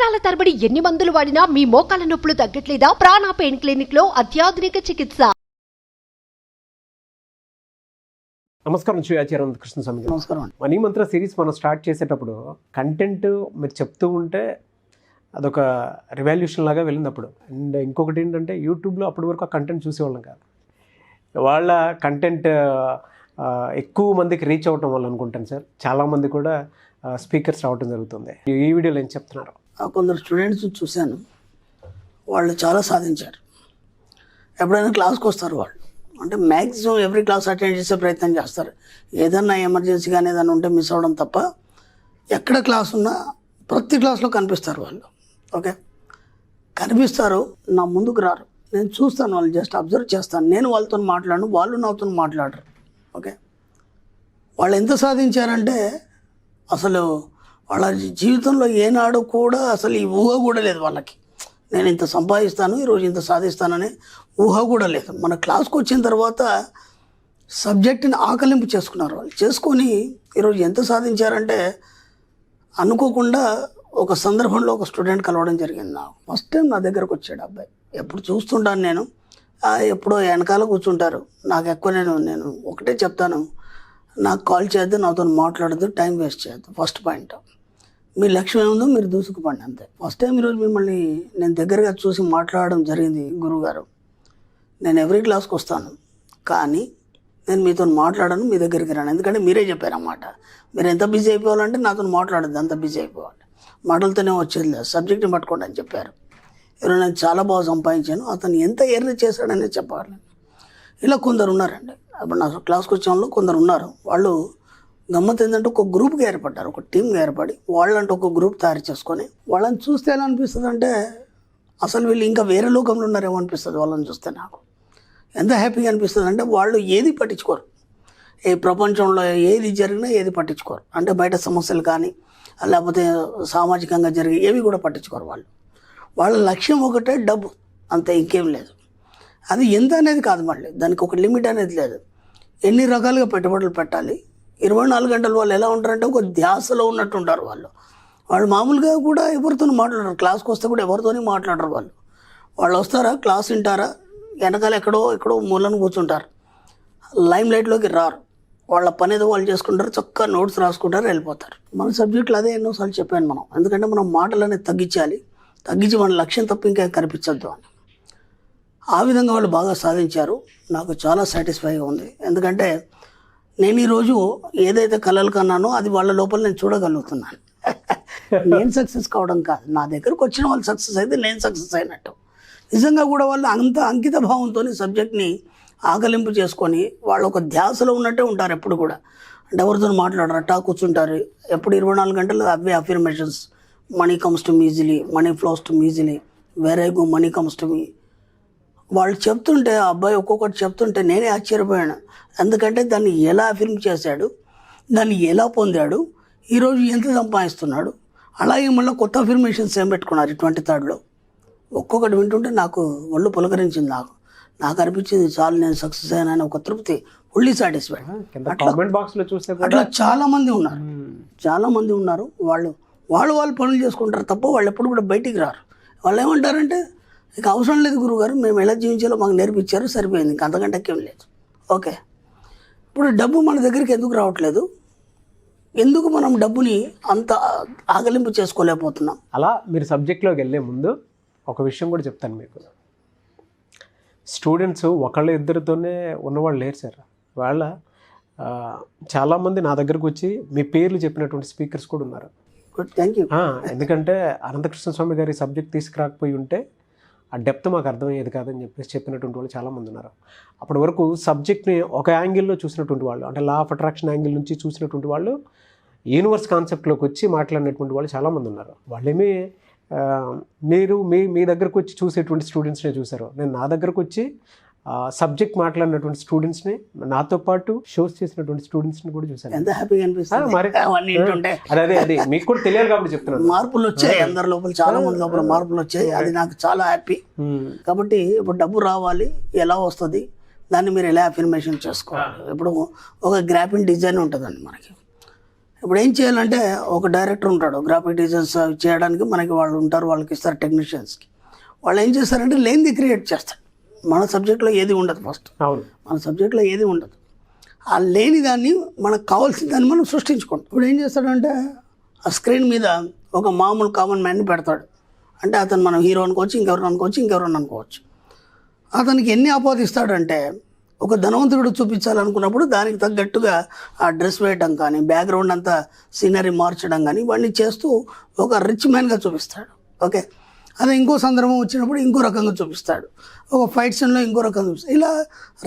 సంవత్సరాల తరబడి ఎన్ని మందులు వాడినా మీ మోకాల నొప్పులు తగ్గట్లేదా? ప్రాణ పెయిన్ క్లినిక్ లో అత్యాధునిక చికిత్స. నమస్కారం ఆచార్య కృష్ణస్వామి. నమస్కారం. మనీ మంత్ర సిరీస్ మనం స్టార్ట్ చేసేటప్పుడు కంటెంట్ మీరు చెప్తూ ఉంటే అదొక రివాల్యూషన్ లాగా వెళ్ళినప్పుడు. అండ్ ఇంకొకటి ఏంటంటే యూట్యూబ్లో అప్పటి వరకు ఆ కంటెంట్ చూసేవాళ్ళం కాదు. వాళ్ళ కంటెంట్ ఎక్కువ మందికి రీచ్ అవ్వటం వల్ల అనుకుంటాను సార్, చాలామంది కూడా స్పీకర్స్ రావడం జరుగుతుంది. ఈ వీడియోలో ఏం చెప్తున్నారు? కొందరు స్టూడెంట్స్ చూశాను, వాళ్ళు చాలా సాధించారు. ఎప్పుడైనా క్లాస్కి వస్తారు వాళ్ళు, అంటే మ్యాక్సిమం ఎవ్రీ క్లాస్ అటెండ్ చేసే ప్రయత్నం చేస్తారు. ఏదన్నా ఎమర్జెన్సీ కానీ ఏదైనా ఉంటే మిస్ అవ్వడం తప్ప ఎక్కడ క్లాస్ ఉన్నా ప్రతి క్లాస్లో కనిపిస్తారు వాళ్ళు. ఓకే, కనిపిస్తారు, నా ముందుకు రారు. నేను చూస్తాను, వాళ్ళు జస్ట్ అబ్జర్వ్ చేస్తాను. నేను వాళ్ళతో మాట్లాడను, వాళ్ళు నాతో మాట్లాడరు. ఓకే, వాళ్ళు ఎంత సాధించారంటే అసలు వాళ్ళ జీవితంలో ఏనాడు కూడా అసలు ఈ ఊహ కూడా లేదు వాళ్ళకి. నేను ఇంత సంపాదిస్తాను, ఈరోజు ఇంత సాధిస్తానని ఊహ కూడా లేదు. మన క్లాస్కి వచ్చిన తర్వాత సబ్జెక్ట్ని ఆకలింపు చేసుకున్నారు వాళ్ళు. చేసుకొని ఈరోజు ఎంత సాధించారంటే అనుకోకుండా ఒక సందర్భంలో ఒక స్టూడెంట్ కలవడం జరిగింది. నాకు ఫస్ట్ టైం నా దగ్గరకు వచ్చాడు అబ్బాయి. ఎప్పుడు చూస్తుంటాను నేను, ఎప్పుడో వెనకాల కూర్చుంటారు. నాకు ఎక్కువ నేను ఒకటే చెప్తాను, నాకు కాల్ చేయొద్దు, నాతో మాట్లాడద్దు, టైం వేస్ట్ చేయొద్దు. ఫస్ట్ పాయింట్, మీ లక్ష్యం ఏముందో మీరు దూసుకుపండి, అంతే. ఫస్ట్ టైం ఈరోజు మిమ్మల్ని నేను దగ్గరగా చూసి మాట్లాడడం జరిగింది. గురువుగారు, నేను ఎవ్రీ క్లాస్కి వస్తాను, కానీ నేను మీతో మాట్లాడను, మీ దగ్గరికి రాను. ఎందుకంటే మీరే చెప్పారన్నమాట, మీరు ఎంత బిజీ అయిపోవాలంటే నాతో మాట్లాడద్దు, అంత బిజీ అయిపోవాలి, మాటలతోనే వచ్చేది లేదు, సబ్జెక్ట్ని పట్టుకోండి అని చెప్పారు. ఈరోజు నేను చాలా బాగా సంపాదించాను, అతను ఎంత ఎర్న్ చేశాడనే చెప్పాలి. ఇలా కొందరు ఉన్నారండి. అప్పుడు నా క్లాస్కి వచ్చే వాళ్ళు కొందరు ఉన్నారు. వాళ్ళు గమ్మత్ ఏంటంటే ఒక గ్రూప్గా ఏర్పడ్డారు, ఒక టీమ్గా ఏర్పడి వాళ్ళంటే ఒక గ్రూప్ తయారు చేసుకొని వాళ్ళని చూస్తే ఎలా అనిపిస్తుంది అంటే అసలు వీళ్ళు ఇంకా వేరే లోకంలో ఉన్నారేమో అనిపిస్తుంది. వాళ్ళని చూస్తే నాకు ఎంత హ్యాపీగా అనిపిస్తుంది అంటే వాళ్ళు ఏది పట్టించుకోరు, ఈ ప్రపంచంలో ఏది జరిగినా ఏది పట్టించుకోరు. అంటే బయట సమస్యలు కానీ లేకపోతే సామాజికంగా జరిగే ఏవి కూడా పట్టించుకోరు వాళ్ళు. వాళ్ళ లక్ష్యం ఒకటే, డబ్బు, అంతే, ఇంకేం లేదు. అది ఎంత అనేది కాదు, మళ్ళీ దానికి ఒక లిమిట్ అనేది లేదు. ఎన్ని రకాలుగా పెట్టుబడులు పెట్టాలి, 24 గంటలు వాళ్ళు ఎలా ఉంటారంటే ఒక ధ్యాసలో ఉన్నట్టు ఉంటారు వాళ్ళు. వాళ్ళు మామూలుగా కూడా ఎవరితో మాట్లాడరు, క్లాస్కి వస్తే కూడా ఎవరితోని మాట్లాడరు వాళ్ళు. వాళ్ళు వస్తారా, క్లాస్ వింటారా, వెనకాల ఎక్కడో మూలను కూర్చుంటారు, లైమ్ లైట్లోకి రారు. వాళ్ళ పని ఏదో వాళ్ళు చేసుకుంటారు, చక్కగా నోట్స్ రాసుకుంటారు, వెళ్ళిపోతారు. మన సబ్జెక్టులు అదే ఎన్నోసార్లు చెప్పాను మనం. ఎందుకంటే మనం మాటలు అనేది తగ్గించి మన లక్ష్యం తప్ప ఇంకా కనిపించద్దు అని. ఆ విధంగా వాళ్ళు బాగా సాధించారు. నాకు చాలా సాటిస్ఫైగా ఉంది. ఎందుకంటే నేను ఈరోజు ఏదైతే కలలు కన్నానో అది వాళ్ళ లోపల నేను చూడగలుగుతున్నాను. నేను సక్సెస్ కావడం కాదు, నా దగ్గరకు వచ్చిన వాళ్ళు సక్సెస్ అయితే నేను సక్సెస్ అయినట్టు. నిజంగా కూడా వాళ్ళు అంత అంకిత భావంతో సబ్జెక్ట్ని ఆకలింపు చేసుకొని వాళ్ళు ఒక ధ్యాసలో ఉన్నట్టే ఉంటారు ఎప్పుడు కూడా. అంటే ఎవరితో మాట్లాడరు, అట్టా కూర్చుంటారు ఎప్పుడు 24 గంటలు. అవే affirmations, money comes to me easily, money flows to me easily, where I go money comes to me. వాళ్ళు చెప్తుంటే, ఆ అబ్బాయి ఒక్కొక్కటి చెప్తుంటే నేనే ఆశ్చర్యపోయాను. ఎందుకంటే దాన్ని ఎలా అఫర్మ్ చేశాడు, దాన్ని ఎలా పొందాడు, ఈరోజు ఎంత సంపాదిస్తున్నాడు. అలాగే మళ్ళీ కొత్త అఫర్మేషన్స్ ఏం పెట్టుకున్నారు 23rd. ఒక్కొక్కటి వింటుంటే నాకు ఒళ్ళు పులకరించింది. నాకు అనిపించింది చాలు, నేను సక్సెస్ అయినా ఒక తృప్తి, ఫుల్లీ సాటిస్ఫైడ్. అట్లా చాలామంది ఉన్నారు. వాళ్ళు పనులు చేసుకుంటారు తప్ప వాళ్ళు ఎప్పుడు కూడా బయటికి రారు. వాళ్ళు ఏమంటారంటే ఇక అవసరం లేదు గురువుగారు, మేము ఎలా జీవించాలో మాకు నేర్పించారు, సరిపోయింది, ఇంక అంతకంటే ఏం లేదు. ఓకే, ఇప్పుడు డబ్బు మన దగ్గరికి ఎందుకు రావట్లేదు, ఎందుకు మనం డబ్బుని అంత ఆకలింపు చేసుకోలేకపోతున్నాం? అలా మీరు సబ్జెక్ట్లోకి వెళ్ళే ముందు ఒక విషయం కూడా చెప్తాను మీకు. స్టూడెంట్స్ ఒకళ్ళు ఇద్దరితోనే ఉన్నవాళ్ళు లేరు సార్. వాళ్ళ చాలామంది నా దగ్గరకు వచ్చి మీ పేర్లు చెప్పినటువంటి స్పీకర్స్ కూడా ఉన్నారు. Good, thank you. ఎందుకంటే అనంతకృష్ణస్వామి గారి సబ్జెక్ట్ తీసుకురాకపోయి ఉంటే ఆ డెప్త్ మాకు అర్థమయ్యేది కాదని చెప్పినటువంటి వాళ్ళు చాలామంది ఉన్నారు. అప్పటి వరకు సబ్జెక్ట్ని ఒక యాంగిల్లో చూసినటువంటి వాళ్ళు, అంటే లా ఆఫ్ అట్రాక్షన్ యాంగిల్ నుంచి చూసినటువంటి వాళ్ళు, యూనివర్స్ కాన్సెప్ట్లోకి వచ్చి మాట్లాడినటువంటి వాళ్ళు చాలామంది ఉన్నారు. వాళ్ళేమీ మీరు మీ దగ్గరకు వచ్చి చూసేటువంటి స్టూడెంట్స్నే చూసారు. నేను నా దగ్గరకు వచ్చి సబ్జెక్ట్ మాట్లాడినటువంటి స్టూడెంట్స్ని, నాతో పాటు షోస్ చేసినటువంటి స్టూడెంట్స్ని కూడా చూసాను. ఎంత హ్యాపీగా అనిపిస్తుంది. అదే మీకు కూడా తెలియాలి కాబట్టి చెప్తున్నాను. మార్పులు వచ్చాయి అందరి లోపల, చాలా మంది లోపల మార్పులు వచ్చాయి. అది నాకు చాలా హ్యాపీ. కాబట్టి ఇప్పుడు డబ్బు రావాలి, ఎలా వస్తుంది, దాన్ని మీరు ఎలా అఫర్మేషన్ చేసుకోవాలి. ఇప్పుడు ఒక గ్రాఫిక్ డిజైన్ ఉంటుందండి మనకి. ఇప్పుడు ఏం చేయాలంటే ఒక డైరెక్టర్ ఉంటాడు, గ్రాఫిక్ డిజైన్స్ చేయడానికి మనకి వాళ్ళు ఉంటారు, వాళ్ళకి ఇస్తారు టెక్నీషియన్స్కి. వాళ్ళు ఏం చేస్తారంటే లేనిది క్రియేట్ చేస్తారు. మన సబ్జెక్ట్లో ఏది ఉండదు, ఫస్ట్ అవును, మన సబ్జెక్ట్లో ఏది ఉండదు. ఆ లేని దాన్ని మనకు కావాల్సిన దాన్ని మనం సృష్టించుకుంటాం. ఇప్పుడు ఏం చేస్తాడంటే ఆ స్క్రీన్ మీద ఒక మామూలు కామన్ మ్యాన్ని పెడతాడు. అంటే అతను మనం హీరో అనుకోవచ్చు, ఇంకెవరు అనుకోవచ్చు. అతనికి ఎన్ని ఆపాదిస్తాడంటే ఒక ధనవంతుడు చూపించాలనుకున్నప్పుడు దానికి తగ్గట్టుగా ఆ డ్రెస్ వేయడం కానీ, బ్యాక్గ్రౌండ్ అంతా సీనరీ మార్చడం కానీ ఇవన్నీ చేస్తూ ఒక రిచ్ మ్యాన్గా చూపిస్తాడు. ఓకే, అదే ఇంకో సందర్భం వచ్చినప్పుడు ఇంకో రకంగా చూపిస్తాడు, ఒక ఫైట్ సీన్లో ఇంకో రకంగా చూపిస్తాడు. ఇలా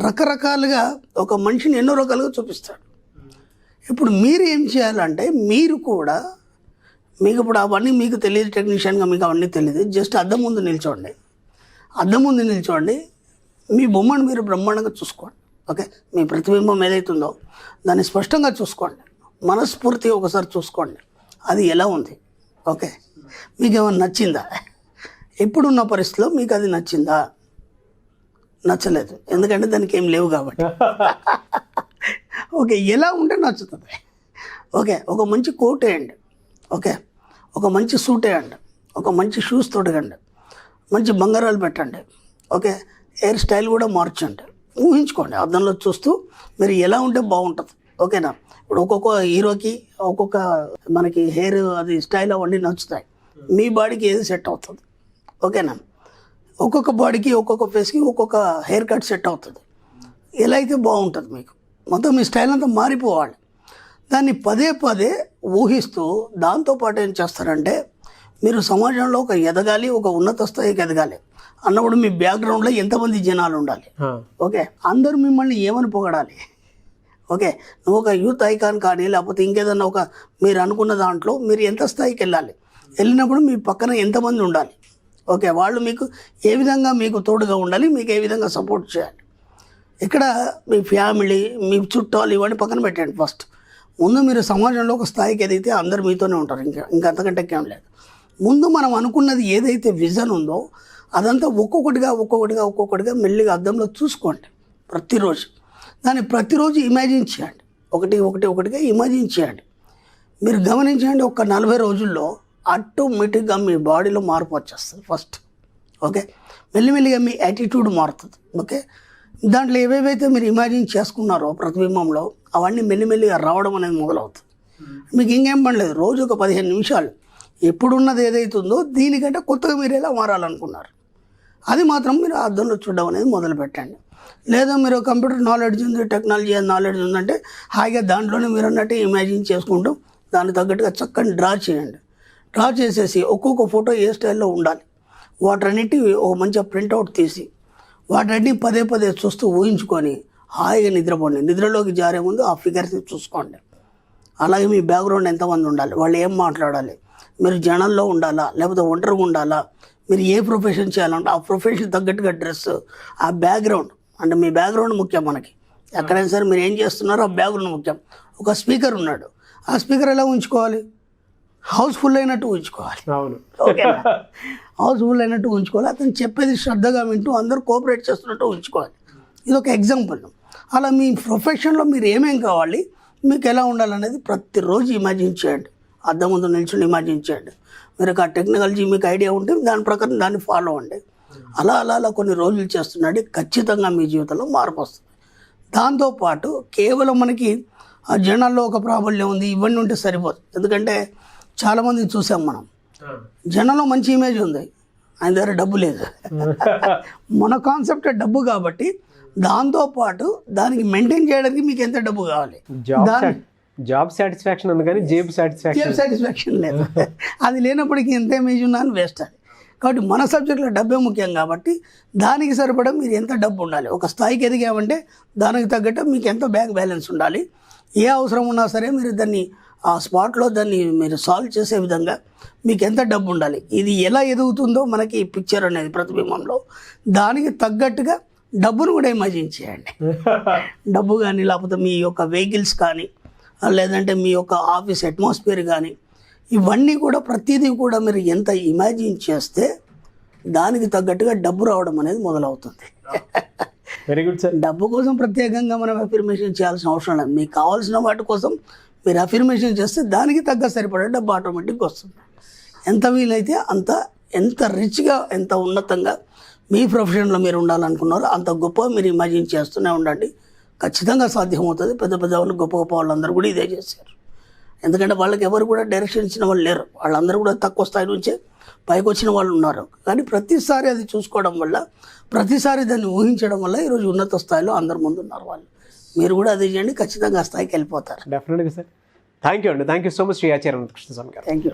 రకరకాలుగా ఒక మనిషిని ఎన్నో రకాలుగా చూపిస్తాడు. ఇప్పుడు మీరు ఏం చేయాలంటే మీరు కూడా, మీకు ఇప్పుడు అవన్నీ మీకు తెలియదు, టెక్నీషియన్గా మీకు అవన్నీ తెలియదు, జస్ట్ అద్దం ముందు నిల్చోండి, మీ బొమ్మను మీరు బ్రహ్మాండంగా చూసుకోండి. ఓకే, మీ ప్రతిబింబం ఏదైతుందో దాన్ని స్పష్టంగా చూసుకోండి, మనస్ఫూర్తిగా ఒకసారి చూసుకోండి అది ఎలా ఉంది. ఓకే, మీకు ఏమైనా నచ్చిందా? ఇప్పుడున్న పరిస్థితిలో మీకు అది నచ్చిందా? నచ్చలేదు, ఎందుకంటే దానికి ఏం లేవు కాబట్టి. ఓకే, ఎలా ఉంటే నచ్చుతుంది? ఓకే, ఒక మంచి కోట్ వేయండి, ఓకే, ఒక మంచి సూట్ వేయండి, ఒక మంచి షూస్ తొడగండి, మంచి బంగారాలు పెట్టండి, ఓకే, హెయిర్ స్టైల్ కూడా మార్చండి. ఊహించుకోండి అద్దంలో చూస్తూ మీరు ఎలా ఉంటే బాగుంటుంది. ఓకేనా? ఇప్పుడు ఒక్కొక్క హీరోకి ఒక్కొక్క మనకి హెయిర్ అది స్టైల్ అవన్నీ నచ్చుతాయి, మీ బాడీకి ఏది సెట్ అవుతుంది. ఓకేనా? ఒక్కొక్క బాడీకి ఒక్కొక్క ఫేస్కి ఒక్కొక్క హెయిర్ కట్ సెట్ అవుతుంది. ఎలా అయితే బాగుంటుంది మీకు, మొత్తం మీ స్టైల్ అంతా మారిపోవాలి. దాన్ని పదే పదే ఊహిస్తూ దాంతోపాటు ఏం చేస్తారంటే మీరు సమాజంలో ఒక ఎదగాలి, ఒక ఉన్నత స్థాయికి ఎదగాలి అన్నప్పుడు మీ బ్యాక్గ్రౌండ్లో ఎంతమంది జనాలు ఉండాలి. ఓకే, అందరూ మిమ్మల్ని ఏమని పొగడాలి. ఓకే, నువ్వు ఒక యూత్ ఐకాన్ కానీ లేకపోతే ఇంకేదన్నా ఒక మీరు అనుకున్న దాంట్లో మీరు ఎంత స్థాయికి వెళ్ళినప్పుడు మీ పక్కన ఎంతమంది ఉండాలి. ఓకే, వాళ్ళు మీకు ఏ విధంగా మీకు తోడుగా ఉండాలి, మీకు ఏ విధంగా సపోర్ట్ చేయాలి. ఇక్కడ మీ ఫ్యామిలీ, మీ చుట్టాలు ఇవన్నీ పక్కన పెట్టండి. ఫస్ట్ ముందు మీరు సమాజంలో ఒక స్థాయికి ఎదిగితే అందరు మీతోనే ఉంటారు, ఇంకా అంతకంటే ఏం లేదు. ముందు మనం అనుకున్నది ఏదైతే విజన్ ఉందో అదంతా ఒక్కొక్కటిగా మెల్లిగా అద్దంలో చూసుకోండి ప్రతిరోజు. దాన్ని ప్రతిరోజు ఇమాజిన్ చేయండి, ఒకటిగా ఇమాజిన్ చేయండి. మీరు గమనించండి, ఒక 40 రోజుల్లో ఆటోమేటిక్గా మీ బాడీలో మార్పు వచ్చేస్తుంది ఫస్ట్. ఓకే, మెల్లిమెల్లిగా మీ యాటిట్యూడ్ మారుతుంది. ఓకే, దాంట్లో ఏవేవైతే మీరు ఇమాజిన్ చేసుకున్నారో ప్రతిబింబంలో అవన్నీ మెల్లిమెల్లిగా రావడం అనేది మొదలవుతుంది. మీకు ఇంకేం పనిలేదు, రోజు ఒక 15 నిమిషాలు ఎప్పుడున్నది ఏదైతుందో దీనికంటే కొత్తగా మీరు ఎలా మారాలనుకున్నారు అది మాత్రం మీరు అద్దంలో చూడడం అనేది మొదలు పెట్టండి. లేదా మీరు కంప్యూటర్ నాలెడ్జ్ ఉంది, టెక్నాలజీ నాలెడ్జ్ ఉందంటే హాయిగా దాంట్లోనే మీరు అన్నట్టు ఇమాజిన్ చేసుకుంటూ దానికి తగ్గట్టుగా చక్కని డ్రా చేయండి. డ్రా చేసేసి ఒక్కొక్క ఫోటో ఏ స్టైల్లో ఉండాలి వాటన్నిటి ఒక మంచిగా ప్రింట్అవుట్ తీసి వాటన్ని పదే చూస్తూ ఊహించుకొని హాయిగా నిద్రపోండి. నిద్రలోకి జారే ముందు ఆ ఫిగర్స్ని చూసుకోండి. అలాగే మీ బ్యాక్గ్రౌండ్ ఎంతమంది ఉండాలి, వాళ్ళు ఏం మాట్లాడాలి, మీరు జనంలో ఉండాలా లేకపోతే ఒంటరిగా ఉండాలా, మీరు ఏ ప్రొఫెషన్ చేయాలంటే ఆ ప్రొఫెషన్ తగ్గట్టుగా డ్రెస్, ఆ బ్యాక్గ్రౌండ్ అంటే మీ బ్యాక్గ్రౌండ్ ముఖ్యం మనకి. ఎక్కడైనా సరే మీరు ఏం చేస్తున్నారో ఆ బ్యాక్గ్రౌండ్ ముఖ్యం. ఒక స్పీకర్ ఉన్నాడు, ఆ స్పీకర్ ఎలా ఉంచుకోవాలి, హౌస్ఫుల్ అయినట్టు ఉంచుకోవాలి. అవును, ఓకేనా? హౌస్ఫుల్ అయినట్టు ఉంచుకోవాలి. అతను చెప్పేది శ్రద్ధగా వింటూ అందరూ కోఆపరేట్ చేస్తున్నట్టు ఉంచుకోవాలి. ఇది ఒక ఎగ్జాంపుల్. అలా మీ ప్రొఫెషన్లో మీరు ఏమేం కావాలి, మీకు ఎలా ఉండాలనేది ప్రతిరోజు ఇమాజిన్ చేయండి. అద్దం ముందు నిల్చుని ఇమాజిన్ చేయండి. మీరు ఆ టెక్నాలజీ మీకు ఐడియా ఉంటే దాని ప్రకారం దాన్ని ఫాలో అవ్వండి. అలా కొన్ని రోజులు చేస్తున్నాడు, ఖచ్చితంగా మీ జీవితంలో మార్పు వస్తుంది. దాంతోపాటు కేవలం మనకి ఆ జనాల్లో ఒక ప్రాబల్యం ఉంది ఇవన్నీ ఉంటే సరిపోదు. ఎందుకంటే చాలామందిని చూసాం మనం, జనంలో మంచి ఇమేజ్ ఉంది, ఆయన దగ్గర డబ్బు లేదు. మన కాన్సెప్ట్ డబ్బు కాబట్టి దాంతోపాటు దానికి మెయింటైన్ చేయడానికి మీకు ఎంత డబ్బు కావాలి. జాబ్ సాటిస్ఫాక్షన్ ఉంది కానీ జేబు సాటిస్ఫాక్షన్ లేదు. అది లేనప్పటికీ ఎంత ఇమేజ్ ఉన్నా అని వేస్ట్ అది. కాబట్టి మన సబ్జెక్ట్లో డబ్బే ముఖ్యం కాబట్టి దానికి సరిపడా మీరు ఎంత డబ్బు ఉండాలి. ఒక స్థాయికి ఎదిగామంటే దానికి తగ్గట్టు మీకు ఎంత బ్యాంక్ బ్యాలెన్స్ ఉండాలి. ఏ అవసరం ఉన్నా సరే మీరు దాన్ని ఆ స్పాట్లో దాన్ని మీరు సాల్వ్ చేసే విధంగా మీకు ఎంత డబ్బు ఉండాలి. ఇది ఎలా ఎదుగుతుందో మనకి పిక్చర్ అనేది ప్రతిబింబంలో దానికి తగ్గట్టుగా డబ్బును కూడా ఇమాజిన్ చేయండి. డబ్బు కానీ లేకపోతే మీ యొక్క వెహికల్స్ కానీ లేదంటే మీ యొక్క ఆఫీస్ అట్మాస్ఫియర్ కానీ ఇవన్నీ కూడా ప్రతిదీ కూడా మీరు ఎంత ఇమాజిన్ చేస్తే దానికి తగ్గట్టుగా డబ్బు రావడం అనేది మొదలవుతుంది. Very good sir. డబ్బు కోసం ప్రత్యేకంగా మనం అఫర్మేషన్ చేయాల్సిన అవసరం లేదు. మీకు కావాల్సిన వాటి కోసం మీరు అఫర్మేషన్ చేస్తే దానికి తగ్గ సరిపడే డబ్బు ఆటోమేటిక్గా వస్తుంది. ఎంత వీలైతే అంత, ఎంత రిచ్గా, ఎంత ఉన్నతంగా మీ ప్రొఫెషన్లో మీరు ఉండాలనుకున్నారో అంత గొప్ప మీరు ఇమాజిన్ చేస్తూనే ఉండండి. ఖచ్చితంగా సాధ్యమవుతుంది. పెద్ద పెద్ద వాళ్ళు, గొప్ప గొప్ప వాళ్ళందరూ కూడా ఇదే చేశారు. ఎందుకంటే వాళ్ళకి ఎవరు కూడా డైరెక్షన్ ఇచ్చిన వాళ్ళు లేరు. వాళ్ళందరూ కూడా తక్కువ స్థాయి నుంచే పైకి వచ్చిన వాళ్ళు ఉన్నారు. కానీ ప్రతిసారి అది చూసుకోవడం వల్ల, ప్రతిసారి దాన్ని ఊహించడం వల్ల ఈరోజు ఉన్నత స్థాయిలో అందరు ముందు ఉన్నారు వాళ్ళు. మీరు కూడా అది చేయండి, ఖచ్చితంగా ఆ స్థాయికి వెళ్ళిపోతారు. డెఫినెట్గా సార్. థ్యాంక్ యూ అండి. Thank you so much Shri Acharya Anantakrishna Swami గారు. Thank you.